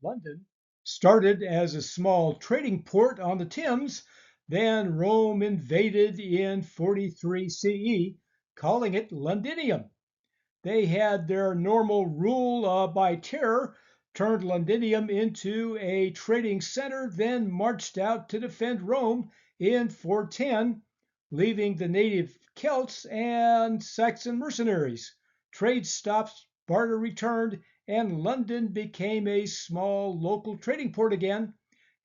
London started as a small trading port on the Thames, then Rome invaded in 43 CE, calling it Londinium. They had their normal rule by terror, turned Londinium into a trading center, then marched out to defend Rome in 410, leaving the native Celts and Saxon mercenaries. Trade stopped, barter returned, and London became a small local trading port again.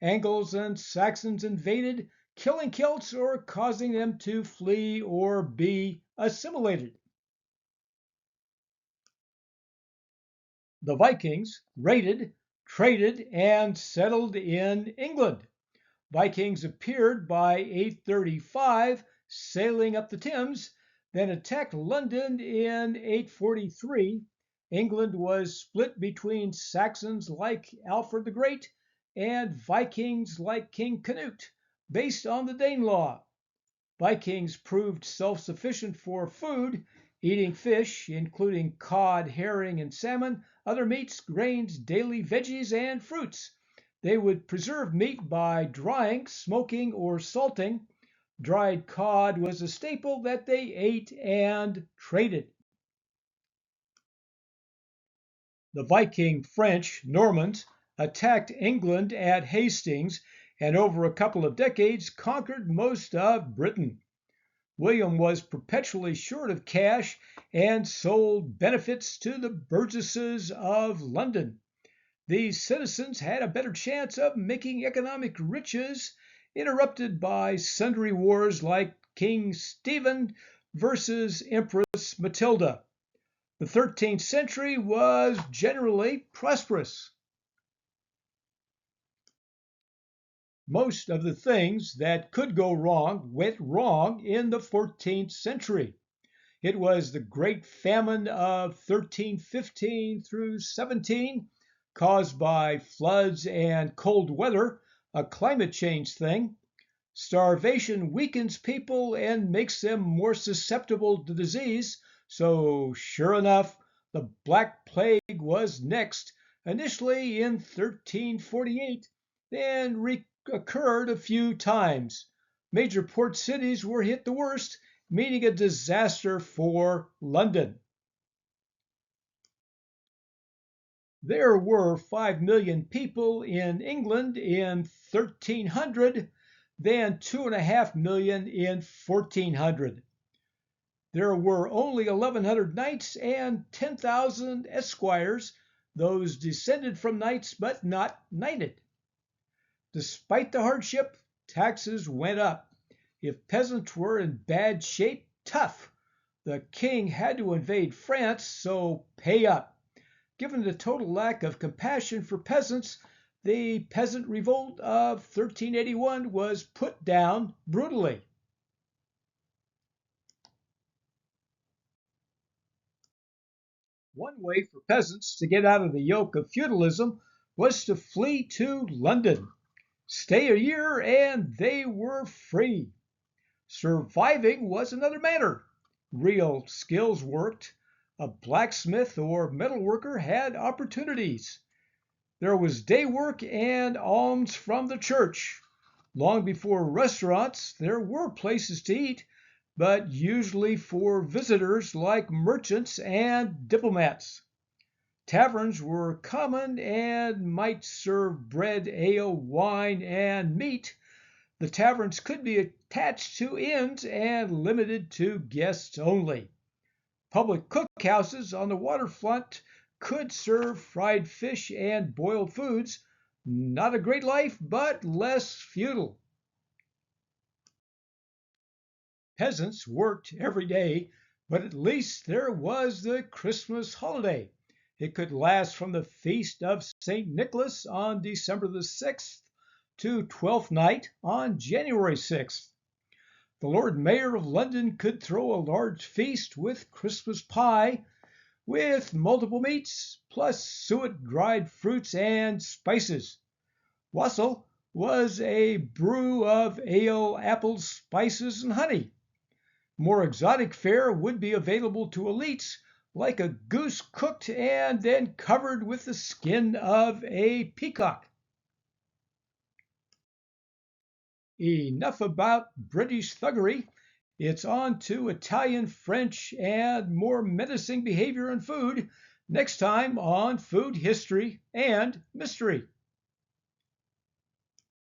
Angles and Saxons invaded, killing Celts or causing them to flee or be assimilated. The Vikings raided, traded, and settled in England. Vikings appeared by 835, sailing up the Thames, then attacked London in 843. England was split between Saxons like Alfred the Great and Vikings like King Canute, based on the Danelaw. Vikings proved self-sufficient for food, eating fish, including cod, herring, and salmon, other meats, grains, daily veggies, and fruits. They would preserve meat by drying, smoking, or salting. Dried cod was a staple that they ate and traded. The Viking French Normans attacked England at Hastings and over a couple of decades conquered most of Britain. William was perpetually short of cash and sold benefits to the burgesses of London. These citizens had a better chance of making economic riches, interrupted by sundry wars like King Stephen versus Empress Matilda. The 13th century was generally prosperous. Most of the things that could go wrong went wrong in the 14th century. It was the Great Famine of 1315 through 17, caused by floods and cold weather, a climate change thing. Starvation weakens people and makes them more susceptible to disease, so sure enough, the Black Plague was next, initially in 1348, then occurred a few times. Major port cities were hit the worst, meaning a disaster for London. There were 5 million people in England in 1300, then 2.5 million in 1400. There were only 1,100 knights and 10,000 esquires, those descended from knights but not knighted. Despite the hardship, taxes went up. If peasants were in bad shape, tough. The king had to invade France, so pay up. Given the total lack of compassion for peasants, the peasant revolt of 1381 was put down brutally. One way for peasants to get out of the yoke of feudalism was to flee to London. Stay a year and they were free. Surviving was another matter. Real skills worked. A blacksmith or metalworker had opportunities. There was day work and alms from the church. Long before restaurants, there were places to eat, but usually for visitors like merchants and diplomats. Taverns were common and might serve bread, ale, wine, and meat. The taverns could be attached to inns and limited to guests only. Public cookhouses on the waterfront could serve fried fish and boiled foods. Not a great life, but less feudal. Peasants worked every day, but at least there was the Christmas holiday. It could last from the feast of St. Nicholas on December the 6th to Twelfth Night on January 6th. The Lord Mayor of London could throw a large feast with Christmas pie, with multiple meats, plus suet dried fruits and spices. Wassail was a brew of ale, apples, spices, and honey. More exotic fare would be available to elites like a goose cooked and then covered with the skin of a peacock. Enough about British thuggery. It's on to Italian, French, and more menacing behavior in food next time on Food History and Mystery.